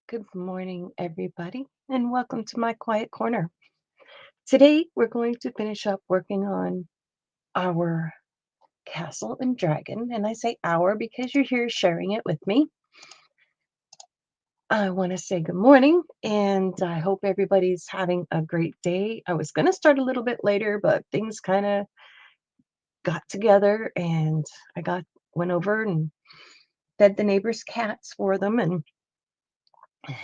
Good morning, everybody, and welcome to my quiet corner. Today, we're going to finish up working on our castle and dragon, and I say our because you're here sharing it with me. I want to say good morning, and I hope everybody's having a great day. I was going to start a little bit later, but things kind of got together, and I got went over and fed the neighbors' cats for them,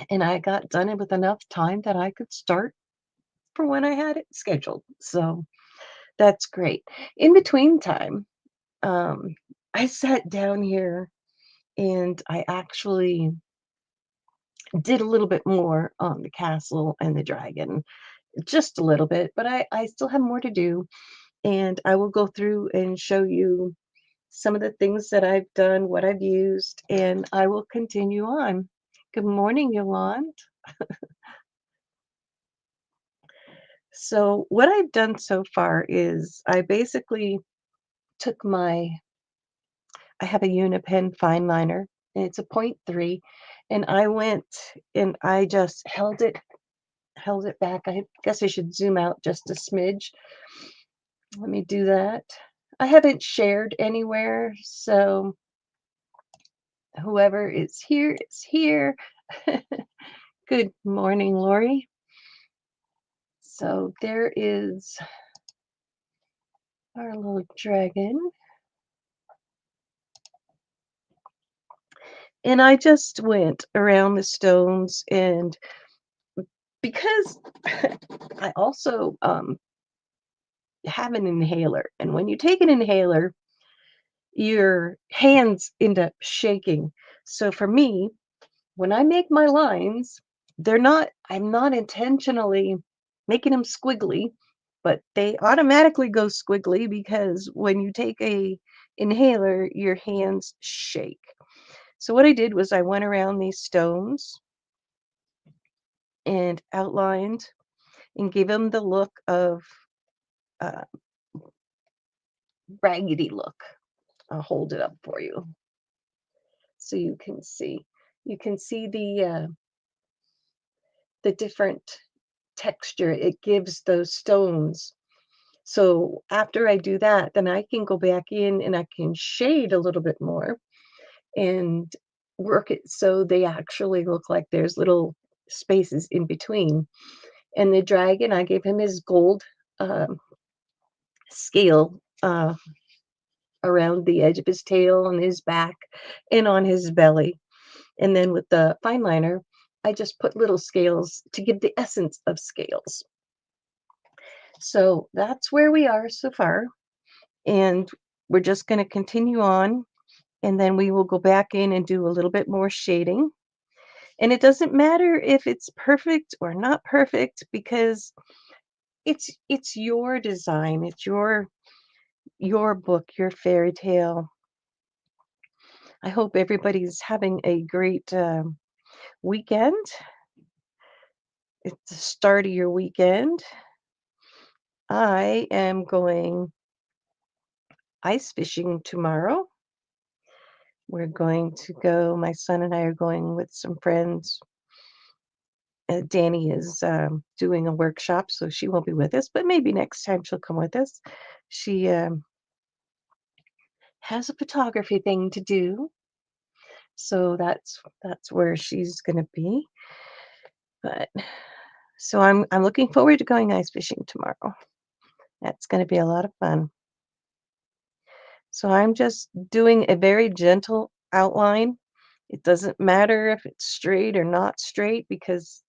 and I got done it with enough time that I could start for when I had it scheduled. So that's great. In between time, um, I sat down here and I actually did a little bit more on the castle and the dragon, just a little bit, but I still have more to do. And I will go through and show you some of the things that I've done, what I've used, and I will continue on. Good morning, Yolande. So, what I've done so far is I basically took I have a Unipen fine liner, and it's a point 0.3, and I went and I just held it back. I guess I should zoom out just a smidge. Let me do that. I haven't shared anywhere, so whoever is here is here. Good morning, Lori. So there is our little dragon. And I just went around the stones, and because I also have an inhaler. And when you take an inhaler, your hands end up shaking. So for me, when I make my lines, I'm not intentionally making them squiggly, but they automatically go squiggly because when you take a inhaler, your hands shake. So what I did was I went around these stones and outlined and gave them the look of uh, raggedy look. I'll hold it up for you so you can see. You can see the different texture it gives those stones. So after I do that, then I can go back in and I can shade a little bit more and work it so they actually look like there's little spaces in between. And the dragon, I gave him his gold um, scale around the edge of his tail, on his back, and on his belly. And then with the fine liner, I just put little scales to give the essence of scales. So that's where we are so far. And we're just going to continue on. And then we will go back in and do a little bit more shading. And it doesn't matter if it's perfect or not perfect because it's your design. It's your book, your fairy tale. I hope everybody's having a great weekend. It's the start of your weekend. I am going ice fishing tomorrow. We're going to go, my son and I are going with some friends. Danny is doing a workshop, so she won't be with us, but maybe next time she'll come with us. She has a photography thing to do, so that's where she's going to be. But so I'm looking forward to going ice fishing tomorrow. That's going to be a lot of fun. So I'm just doing a very gentle outline. It doesn't matter if it's straight or not straight because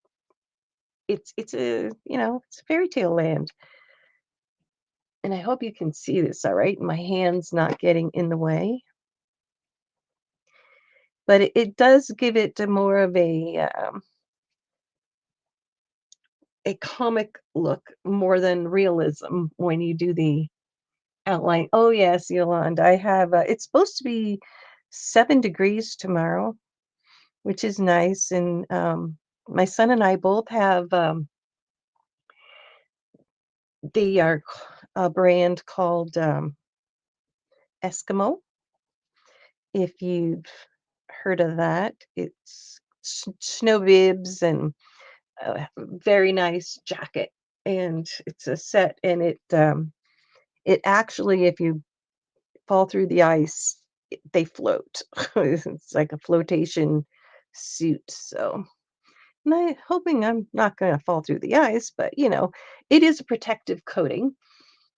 it's a it's fairy tale land. And I hope you can see this all right. My hand's not getting in the way. But it does give it a more of a comic look more than realism when you do the outline. Oh yes, Yolanda, I have. It's supposed to be 7 degrees tomorrow, which is nice. And my son and I both have. They are a brand called Eskimo. If you've heard of that, it's snow bibs and a very nice jacket. And it's a set, and it actually, if you fall through the ice, they float. It's like a flotation suit. So, and I hoping I'm not going to fall through the ice, but it is a protective coating.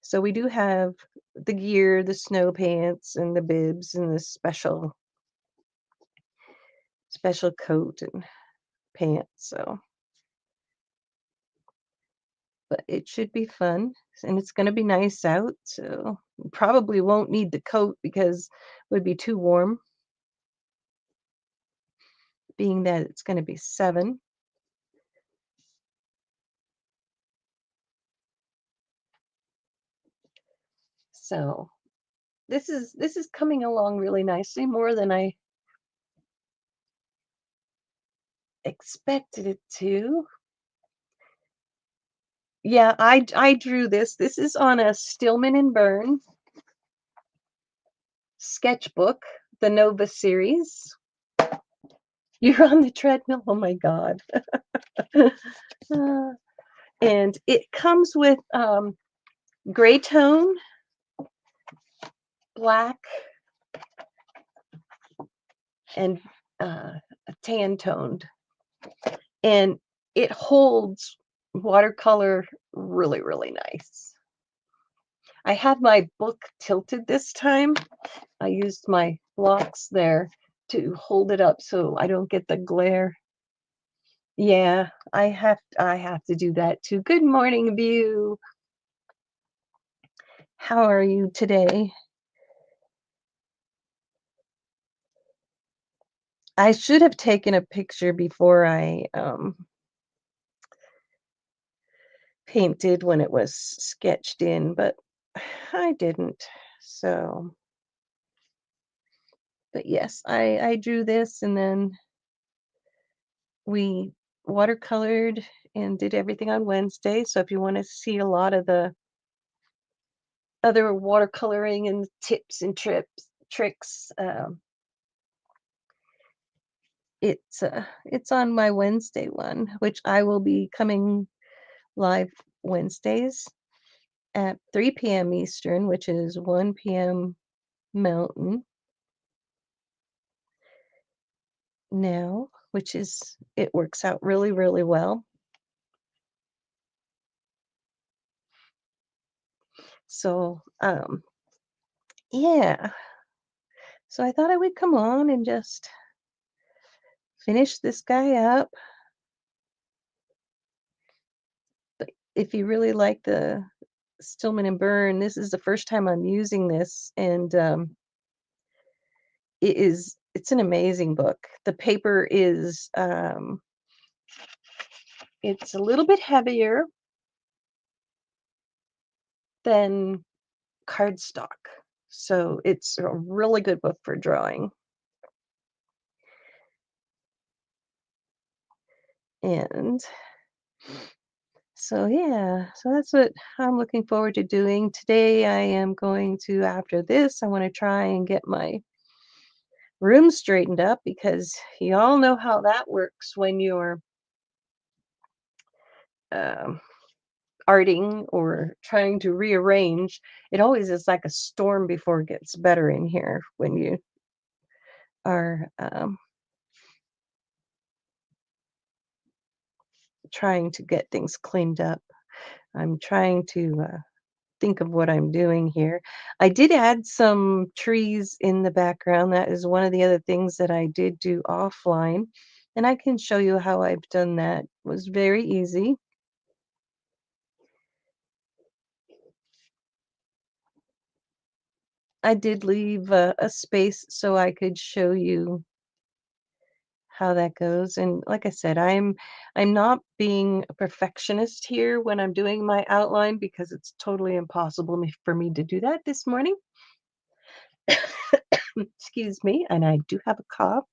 So we do have the gear, the snow pants, and the bibs, and the special coat and pants. So, but it should be fun, and it's going to be nice out. So probably won't need the coat because it would be too warm, being that it's going to be 7. So this is coming along really nicely, more than I expected it to. Yeah, I drew this. This is on a Stillman and Burn sketchbook, the Nova series. You're on the treadmill. Oh my God. Uh, and it comes with gray tone, black, and tan toned. And it holds watercolor really, really nice. I had my book tilted this time. I used my blocks there to hold it up so I don't get the glare. Yeah, I have to do that too. Good morning, View. How are you today? I should have taken a picture before I painted when it was sketched in, but I didn't. So, but yes, I drew this, and then we watercolored and did everything on Wednesday. So if you want to see a lot of the other watercoloring and tips and tricks, it's on my Wednesday one, which I will be coming live Wednesdays at 3 p.m. Eastern, which is 1 p.m. Mountain now, which is, it works out really, really well. So, yeah. So I thought I would come on and just finish this guy up. But if you really like the Stillman and Burn, this is the first time I'm using this, and it's an amazing book. The paper is it's a little bit heavier than cardstock. So it's a really good book for drawing. And so, yeah, so that's what I'm looking forward to doing. Today, I am going to, after this, I want to try and get my room straightened up, because you all know how that works when you're um, arting or trying to rearrange. It always is like a storm before it gets better in here when you are trying to get things cleaned up. I'm trying to think of what I'm doing here. I did add some trees in the background. That is one of the other things that I did do offline. And I can show you how I've done that. It was very easy. I did leave a space so I could show you how that goes. And like I said, I'm not being a perfectionist here when I'm doing my outline, because it's totally impossible for me to do that this morning. Excuse me, and I do have a cough.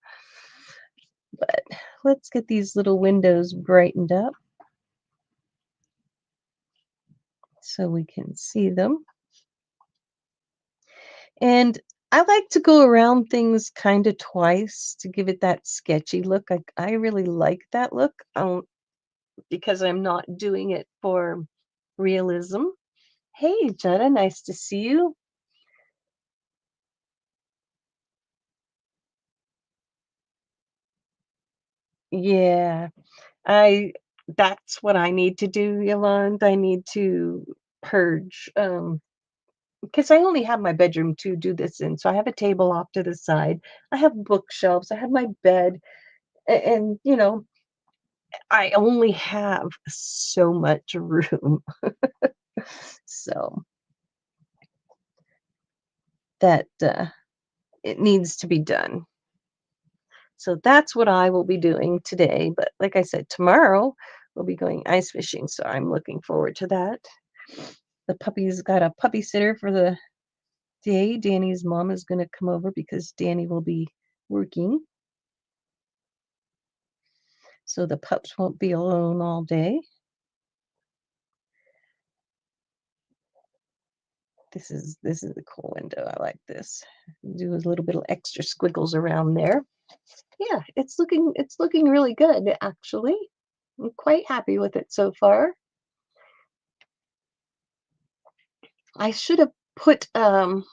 But let's get these little windows brightened up so we can see them. And I like to go around things kinda twice to give it that sketchy look. I really like that look, because I'm not doing it for realism. Hey, Jetta, nice to see you. Yeah, I that's what I need to do, Yolanda. I need to purge, because I only have my bedroom to do this in. So I have a table off to the side. I have bookshelves. I have my bed, and I only have so much room. So that it needs to be done. So that's what I will be doing today. But like I said, tomorrow we'll be going ice fishing. So I'm looking forward to that. The puppy's got a puppy sitter for the day. Danny's mom is going to come over because Danny will be working. So the pups won't be alone all day. This is a cool window. I like this. Do a little bit of extra squiggles around there. Yeah, it's looking really good actually. I'm quite happy with it so far. I should have put I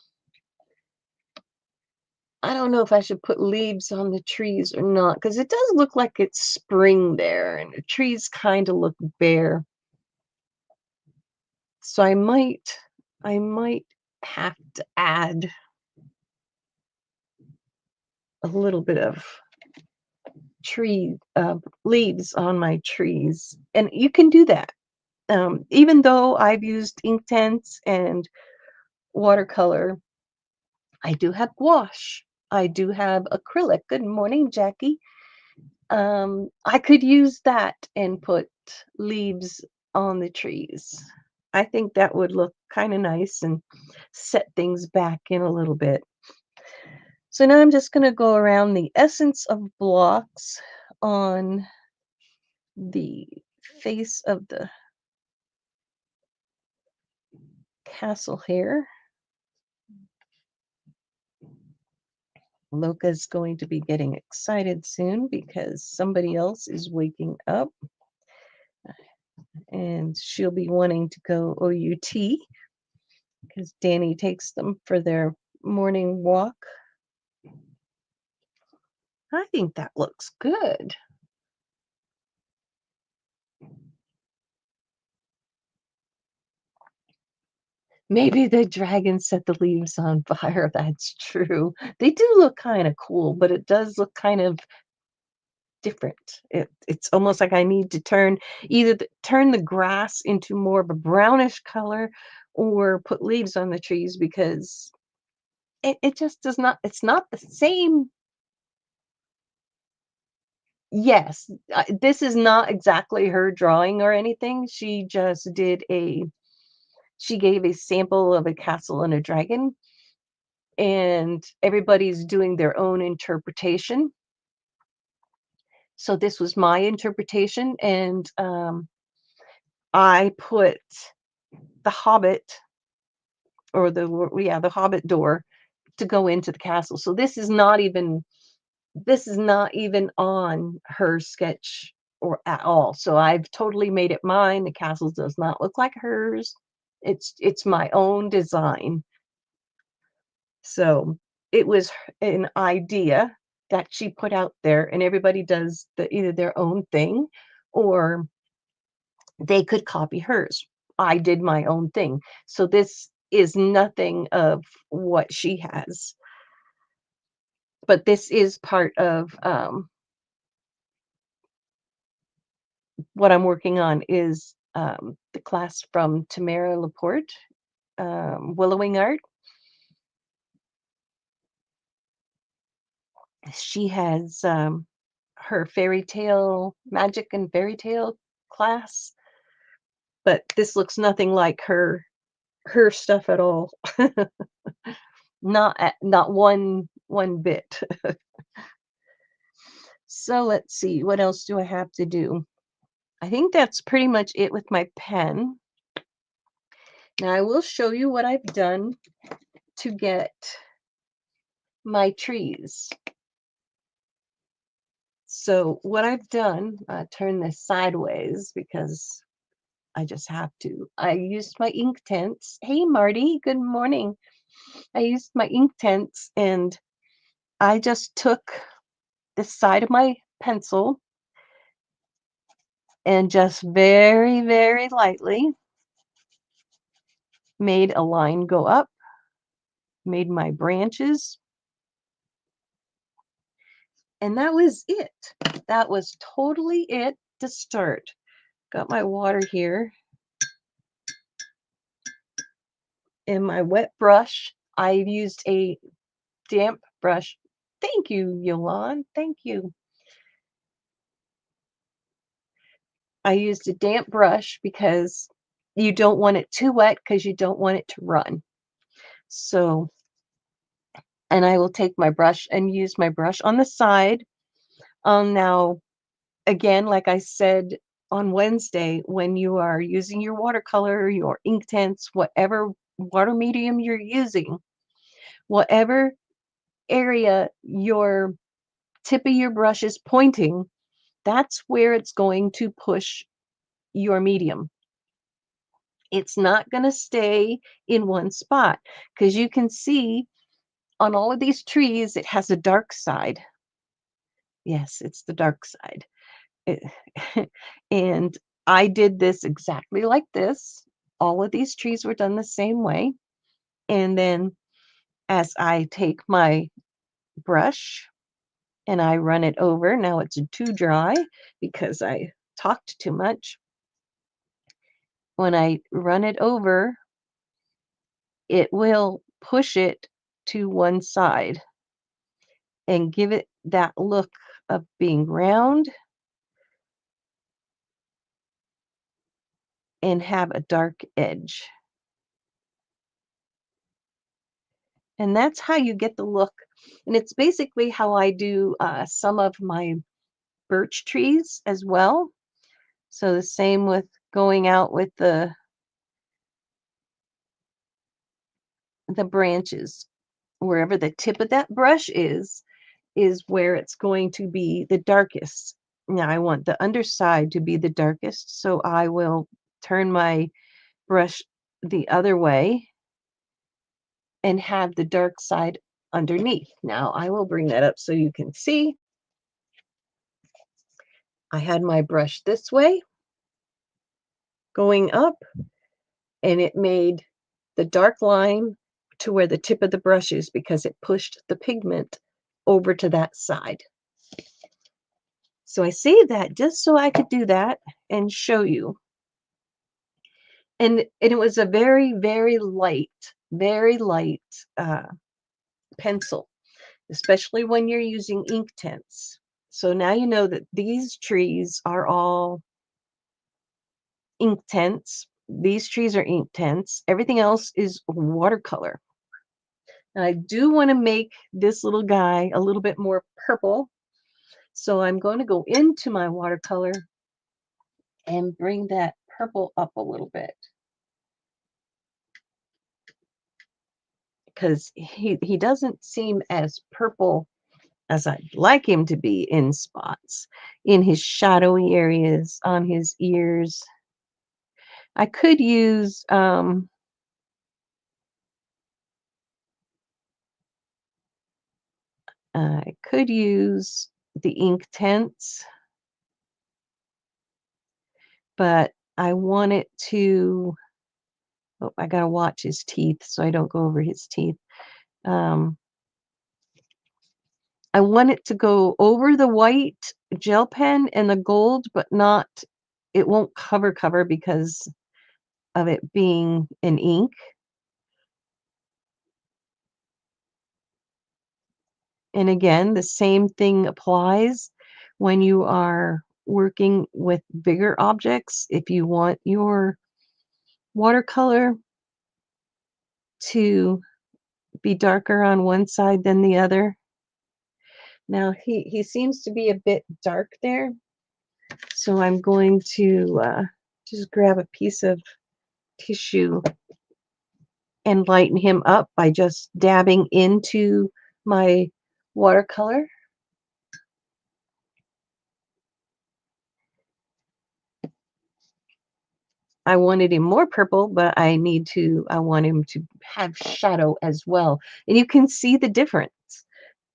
don't know if I should put leaves on the trees or not because it does look like it's spring there and the trees kind of look bare. So I might have to add a little bit of tree leaves on my trees. And you can do that. Even though I've used Inktense and watercolor, I do have gouache. I do have acrylic. Good morning, Jackie. I could use that and put leaves on the trees. I think that would look kind of nice and set things back in a little bit. So now I'm just going to go around the essence of blocks on the face of the castle here. Loka's going to be getting excited soon because somebody else is waking up and she'll be wanting to go OUT because Danny takes them for their morning walk. I think that looks good. Maybe the dragon set the leaves on fire. That's true. They do look kind of cool, but it does look kind of different. It's almost like I need to turn the grass into more of a brownish color or put leaves on the trees because it just does not it's not the same. Yes, this is not exactly her drawing or anything. She gave a sample of a castle and a dragon, and everybody's doing their own interpretation. So this was my interpretation, and I put the Hobbit or the Hobbit door to go into the castle. So this is not even on her sketch or at all. So I've totally made it mine. The castle does not look like hers. It's my own design. So it was an idea that she put out there, and everybody does either their own thing or they could copy hers. I did my own thing. So this is nothing of what she has, but this is part of what I'm working on is the class from Tamara Laporte, Willowing Art. She has her fairy tale, magic and fairy tale class, but this looks nothing like her stuff at all. Not one bit. So let's see, what else do I have to do? I think that's pretty much it with my pen. Now I will show you what I've done to get my trees. So what I've done, turn this sideways because I just have to. I used my ink tents. Hey, Marty, good morning. I used my ink tents and I just took the side of my pencil and just very, very lightly made a line go up, made my branches, and that was it. That was totally it to start. Got my water here and my wet brush. I've used a damp brush. Thank you, Yolande. Thank you. I used a damp brush because you don't want it too wet because you don't want it to run. So, and I will take my brush and use my brush on the side. Now, again, like I said on Wednesday, when you are using your watercolor, your ink tints, whatever water medium you're using, whatever area your tip of your brush is pointing, that's where it's going to push your medium. It's not going to stay in one spot because you can see on all of these trees, it has a dark side. Yes, it's the dark side. It- and I did this exactly like this. All of these trees were done the same way. And then as I take my brush and I run it over, now it's too dry because I talked too much. When I run it over, it will push it to one side and give it that look of being round and have a dark edge. And that's how you get the look. And it's basically how I do some of my birch trees as well. So the same with going out with the branches. Wherever the tip of that brush is where it's going to be the darkest. Now I want the underside to be the darkest, so I will turn my brush the other way and have the dark side underneath. Now I will bring that up so you can see. I had my brush this way going up, and it made the dark line to where the tip of the brush is because it pushed the pigment over to that side. So I saved that just so I could do that and show you. And it was a very, very light pencil, especially when you're using ink tints. So now you know that these trees are all ink tints. These trees are ink tints. Everything else is watercolor. And I do want to make this little guy a little bit more purple. So I'm going to go into my watercolor and bring that purple up a little bit. Because he doesn't seem as purple as I'd like him to be in spots, in his shadowy areas, on his ears. I could use the ink tints, but I want it to, oh, I gotta watch his teeth so I don't go over his teeth. I want it to go over the white gel pen and the gold, but not, it won't cover because of it being an ink. And again, the same thing applies when you are working with bigger objects. If you want your watercolor to be darker on one side than the other. Now he seems to be a bit dark there. So I'm going to just grab a piece of tissue and lighten him up by just dabbing into my watercolor. I wanted him more purple, but I want him to have shadow as well. And you can see the difference.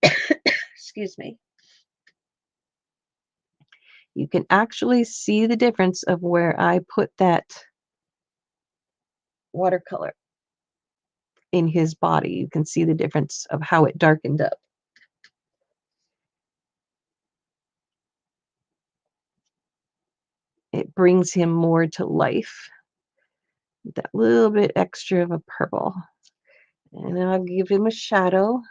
Excuse me. You can actually see the difference of where I put that watercolor in his body. You can see the difference of how it darkened up. It brings him more to life. That little bit extra of a purple. And I'll give him a shadow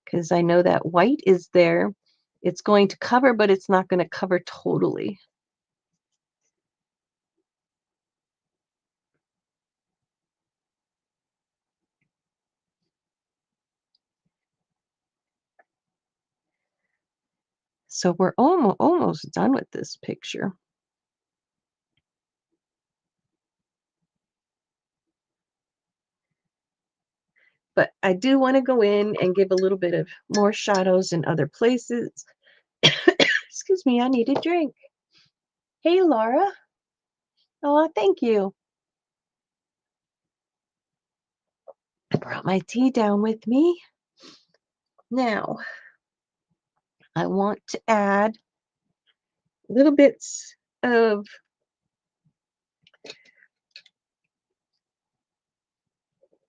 because I know that white is there. It's going to cover, but it's not going to cover totally. So we're almost done with this picture. But I do want to go in and give a little bit of more shadows in other places. Excuse me, I need a drink. Hey, Laura. Oh, thank you. I brought my tea down with me. Now, I want to add little bits of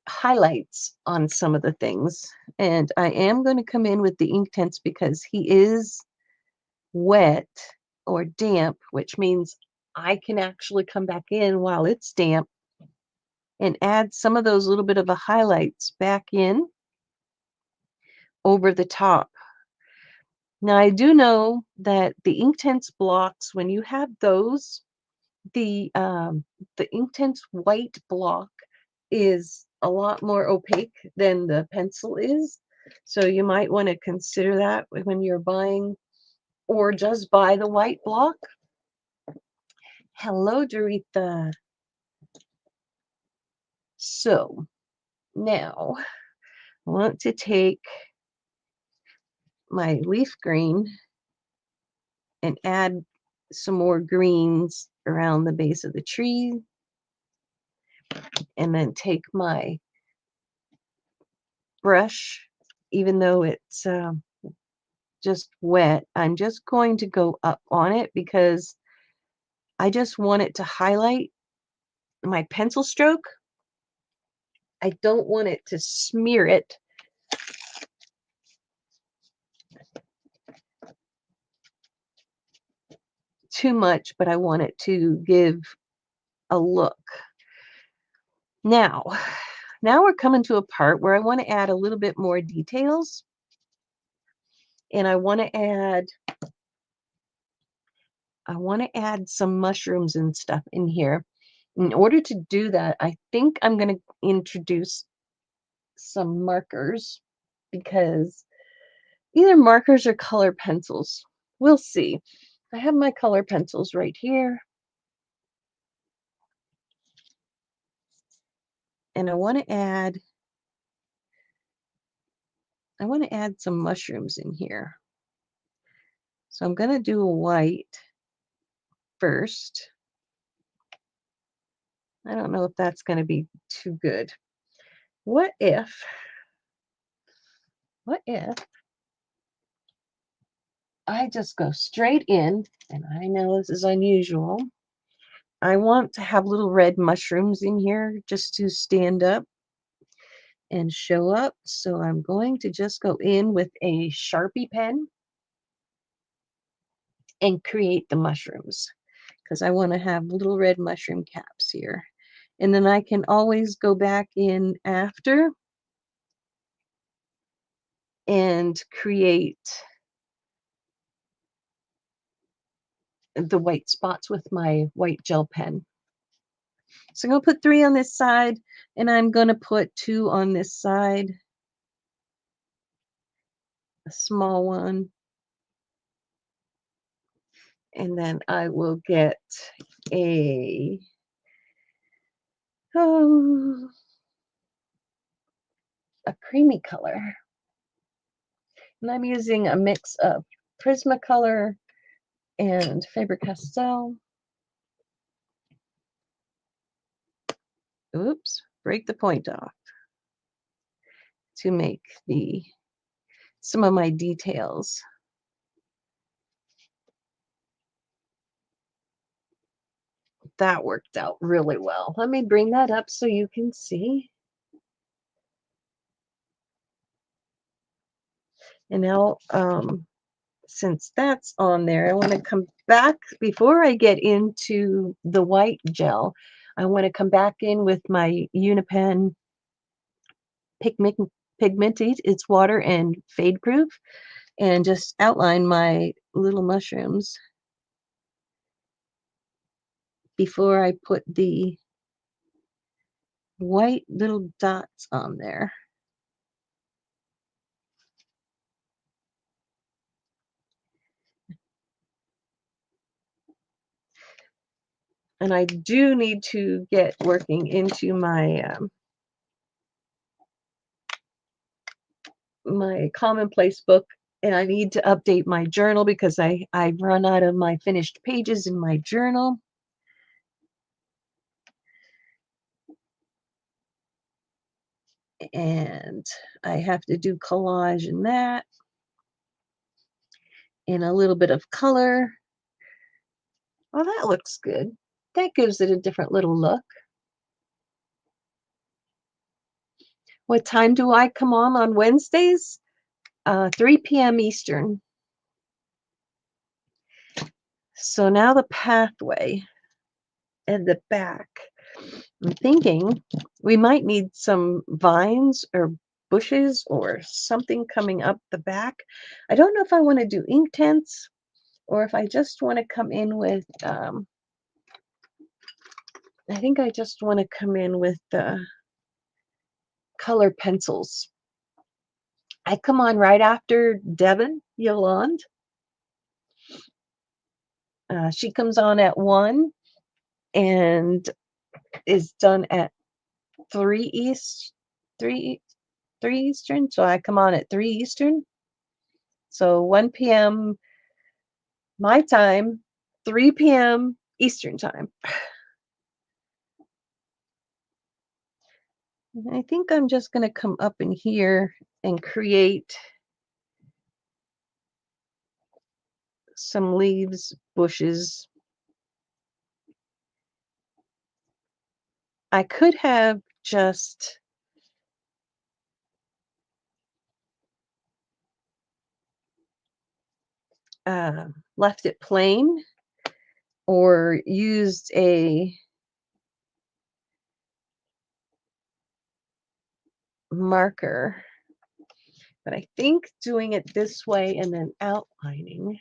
highlights on some of the things. And I am going to come in with the Inktense because he is wet or damp, which means I can actually come back in while it's damp and add some of those little bit of the highlights back in over the top. Now I do know that the Inktense blocks, when you have those, the Inktense white block is a lot more opaque than the pencil is. So you might want to consider that when you're buying, or just buy the white block. Hello, Doretha. So now I want to take my leaf green and add some more greens around the base of the tree. And then take my brush, even though it's just wet, I'm just going to go up on it because I just want it to highlight my pencil stroke. I don't want it to smear it too much, but I want it to give a look. Now we're coming to a part where I want to add a little bit more details. And I want to add some mushrooms and stuff in here. In order to do that, I think I'm going to introduce some markers, because either markers or color pencils. We'll see. I have my color pencils right here. And I want to add some mushrooms in here. So I'm going to do a white first. I don't know if that's going to be too good. What if I just go straight in, and I know this is unusual. I want to have little red mushrooms in here just to stand up and show up. So I'm going to just go in with a Sharpie pen and create the mushrooms, because I want to have little red mushroom caps here. And then I can always go back in after and create the white spots with my white gel pen. So I'm going to put 3 on this side, and I'm going to put 2 on this side, a small one. And then I will get a creamy color. And I'm using a mix of Prismacolor and Faber-Castell. Oops, break the point off to make some of my details. That worked out really well. Let me bring that up so you can see. And now, since that's on there, I want to come back before I get into the white gel. I want to come back in with my Unipen pigment, Pigmentate. It's water and fade proof, and just outline my little mushrooms before I put the white little dots on there. And I do need to get working into my commonplace book, and I need to update my journal because I run out of my finished pages in my journal. And I have to do collage in that, and a little bit of color. Oh, that looks good. That gives it a different little look. What time do I come on Wednesdays? 3 p.m. Eastern. So now the pathway and the back. I'm thinking we might need some vines or bushes or something coming up the back. I don't know if I want to do Inktense or if I just want to come in with, I think I just want to come in with the color pencils. I come on right after Devin Yolande. She comes on at 1 and is done at 3 East, 3 3 Eastern. So I come on at 3 Eastern. So 1 p.m. my time, 3 p.m. Eastern time. And I think I'm just going to come up in here and create some leaves, bushes. I could have just left it plain or used a marker, but I think doing it this way and then outlining.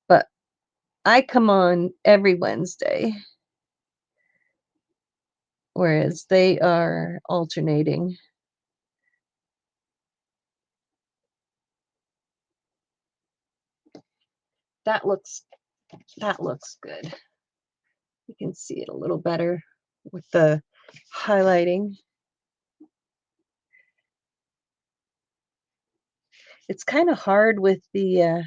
But I come on every Wednesday, whereas they are alternating. That looks good. You can see it a little better with the highlighting. It's kind of hard with the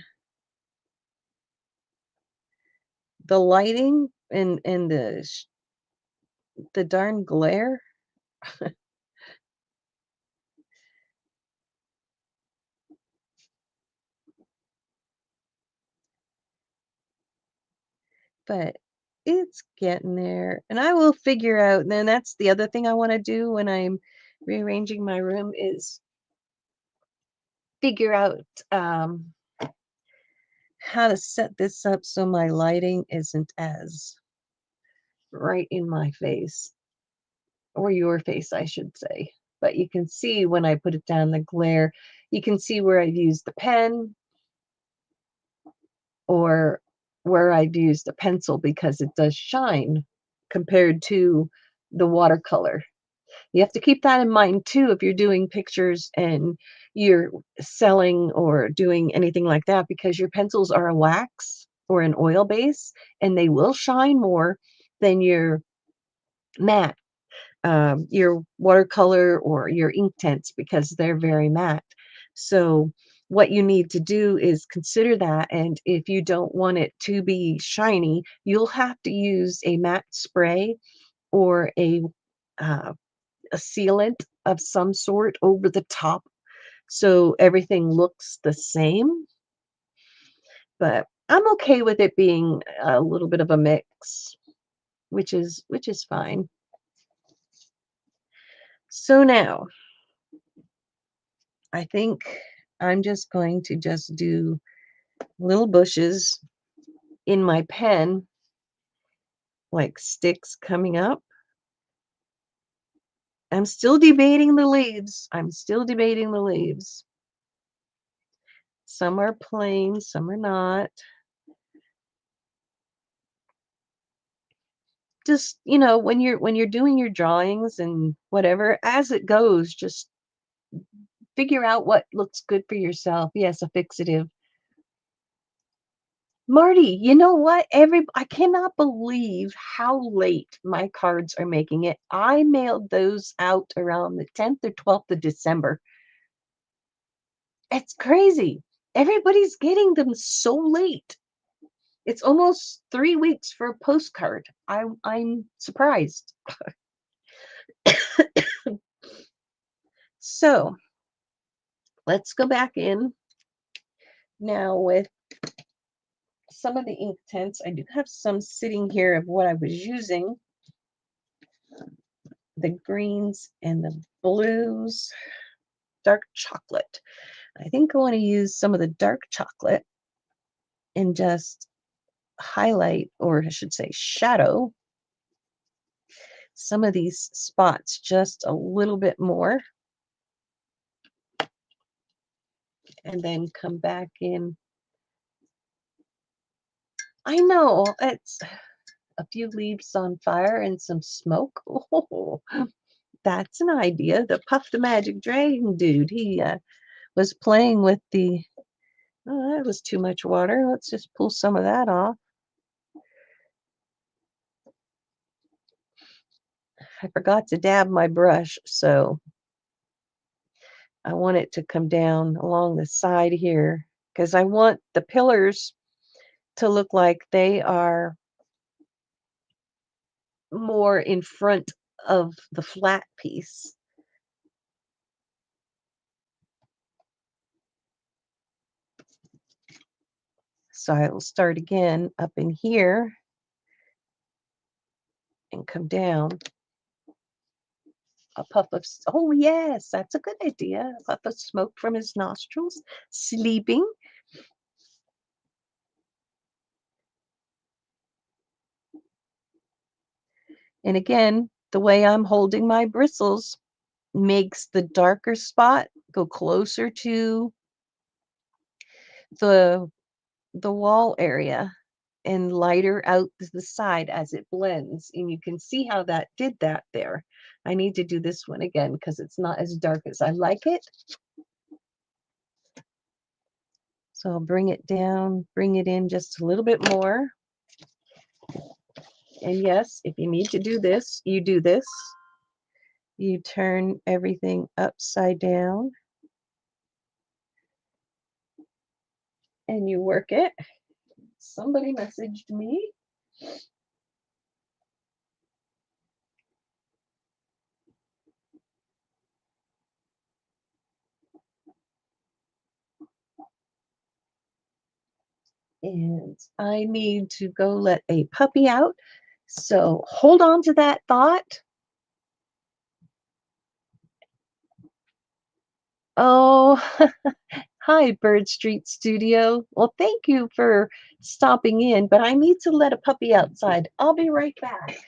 lighting and the darn glare. But it's getting there, and I will figure out. And then that's the other thing I want to do when I'm rearranging my room is figure out how to set this up so my lighting isn't as right in my face, or your face, I should say. But you can see when I put it down, the glare, you can see where I've used the pen or where I've used a pencil because it does shine compared to the watercolor. You have to keep that in mind too if you're doing pictures and you're selling or doing anything like that, because your pencils are a wax or an oil base and they will shine more than matte, your watercolor or your ink tints because they're very matte. So what you need to do is consider that, and if you don't want it to be shiny, you'll have to use a matte spray or uh, a sealant of some sort over the top so everything looks the same. But I'm okay with it being a little bit of a mix, which is fine. So now I think I'm just going to just do little bushes in my pen, like sticks coming up. I'm still debating the leaves. I'm still debating the leaves. Some are plain, some are not. Just, when you're doing your drawings and whatever, as it goes, just figure out what looks good for yourself. Yes, a fixative. Marty, you know what? I cannot believe how late my cards are making it. I mailed those out around the 10th or 12th of December. It's crazy. Everybody's getting them so late. It's almost 3 weeks for a postcard. I'm surprised. So let's go back in now with some of the ink tints. I do have some sitting here of what I was using. The greens and the blues, dark chocolate. I think I want to use some of the dark chocolate and just highlight, or I should say shadow, some of these spots just a little bit more, and then come back in. I know it's a few leaves on fire and some smoke. Oh, that's an idea. The Puff the Magic Dragon dude, he was playing with the. Oh, that was too much water. Let's just pull some of that off. I forgot to dab my brush, so I want it to come down along the side here because I want the pillars to look like they are more in front of the flat piece. So I will start again up in here and come down. A puff of, oh yes, that's a good idea. A puff of smoke from his nostrils, sleeping. And again, the way I'm holding my bristles makes the darker spot go closer to the the wall area and lighter out the side as it blends. And you can see how that did that there. I need to do this one again because it's not as dark as I like it. So I'll bring it down, bring it in just a little bit more. And yes, if you need to do this, you do this. You turn everything upside down and you work it. Somebody messaged me. And I need to go let a puppy out. So hold on to that thought. Oh, hi, Bird Street Studio. Well, thank you for stopping in, but I need to let a puppy outside. I'll be right back.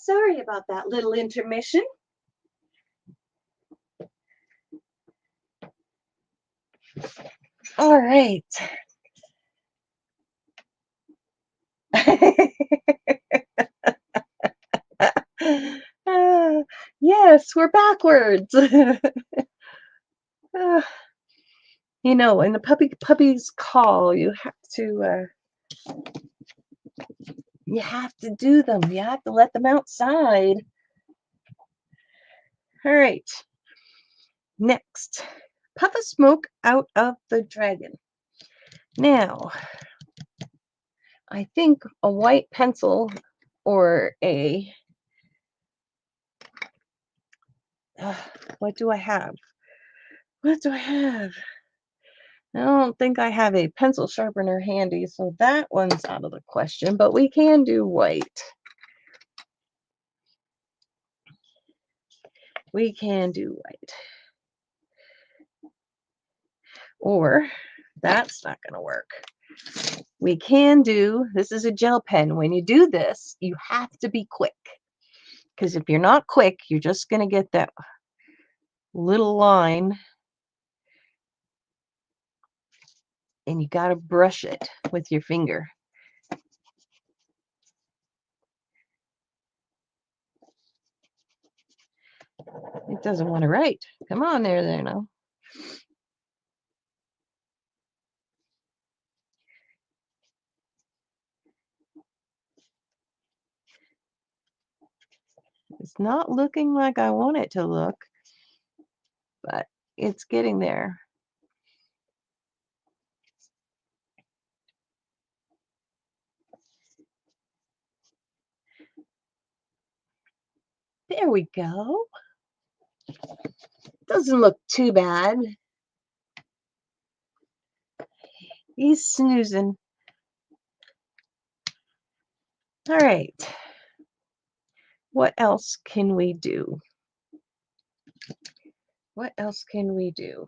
Sorry about that little intermission. All right. Ah, yes, we're backwards. Ah, in the puppies call, you have to do them. You have to let them outside. All right. Next, puff of smoke out of the dragon. Now, I think a white pencil or what do I have? What do I have? I don't think I have a pencil sharpener handy, so that one's out of the question, but we can do white. We can do white. Or that's not going to work. We can do, this is a gel pen. When you do this, you have to be quick. Because if you're not quick, you're just going to get that little line. And you got to brush it with your finger. It doesn't want to write. Come on there now. It's not looking like I want it to look, but it's getting there. There we go. Doesn't look too bad. He's snoozing. All right. What else can we do? What else can we do?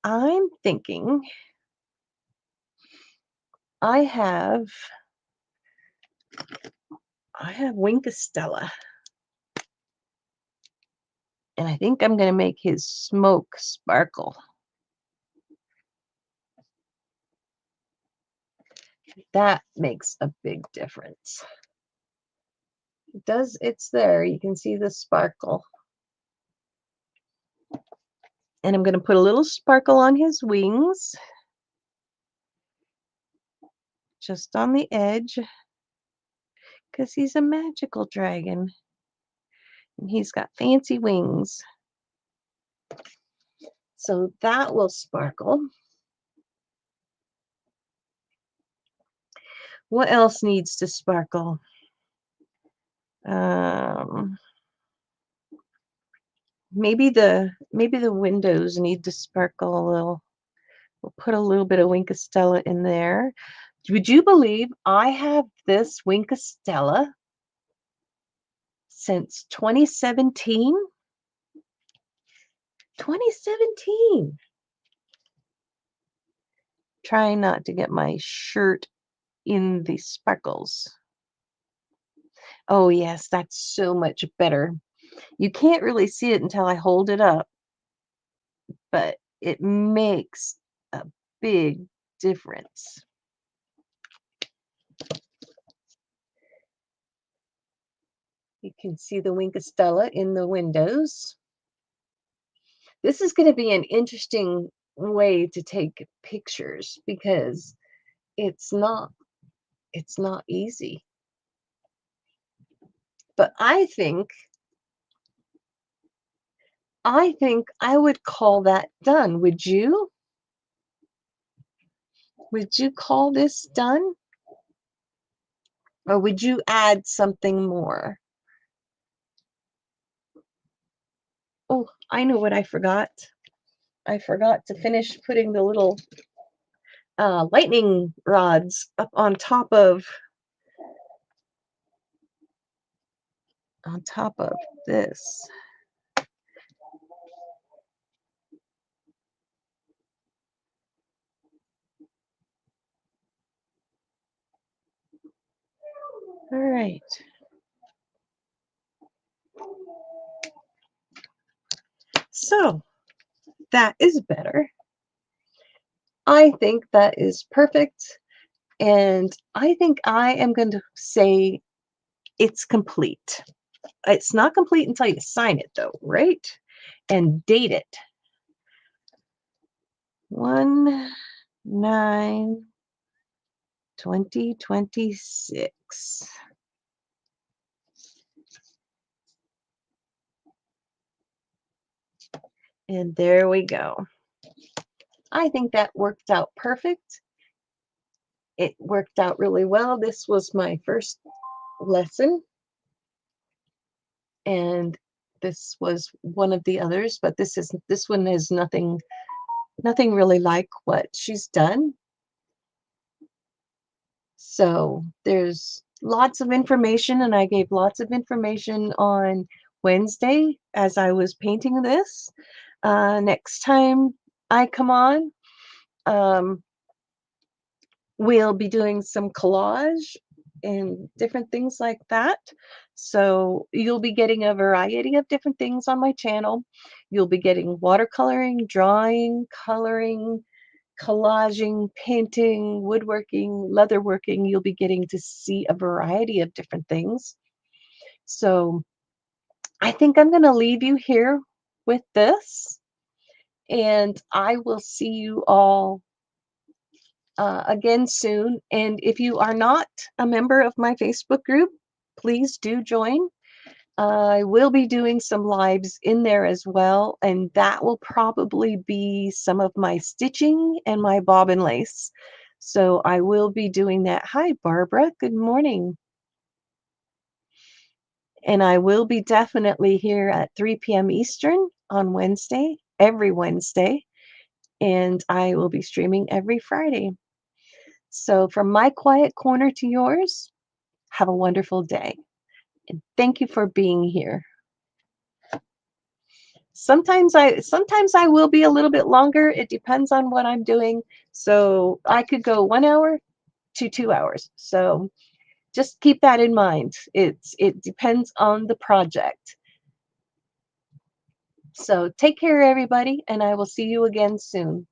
I'm thinking I have Wink Stella. And I think I'm going to make his smoke sparkle. That makes a big difference. It's there. You can see the sparkle. And I'm going to put a little sparkle on his wings. Just on the edge. Because he's a magical dragon. And he's got fancy wings. So that will sparkle. What else needs to sparkle? Maybe the windows need to sparkle a little. We'll put a little bit of Wink Stella in there. Would you believe I have this Wink Stella since 2017? 2017. Trying not to get my shirt in the sparkles. Oh yes, that's so much better. You can't really see it until I hold it up, but it makes a big difference. You can see the Wink Stella in the windows. This is going to be an interesting way to take pictures because it's not easy. But I think I would call that done. Would you? Would you call this done? Or would you add something more? Oh, I know what I forgot. I forgot to finish putting the little lightning rods up on top of this. right. So that is better. I think that is perfect. And I think I am going to say it's complete. It's not complete until you sign it, though, right? And date it 1/9/2026. And there we go. I think that worked out perfect. It worked out really well. This was my first lesson, and this was one of the others, but this one is nothing really like what she's done. So there's lots of information, and I gave lots of information on Wednesday as I was painting this. Next time I come on, um, we'll be doing some collage and different things like that. So you'll be getting a variety of different things on my channel. You'll be getting watercoloring, drawing, coloring, collaging, painting, woodworking, leatherworking. You'll be getting to see a variety of different things. So I think I'm going to leave you here with this, and I will see you all again soon. And if you are not a member of my Facebook group, please do join. I will be doing some lives in there as well, and that will probably be some of my stitching and my bobbin lace. So I will be doing that. Hi, Barbara. Good morning. And I will be definitely here at 3 p.m. Eastern on Wednesday, every Wednesday, and I will be streaming every Friday. So from my quiet corner to yours, have a wonderful day. And thank you for being here. Sometimes I will be a little bit longer. It depends on what I'm doing. So I could go 1 hour to 2 hours. So just keep that in mind. It depends on the project. So take care, everybody, and I will see you again soon.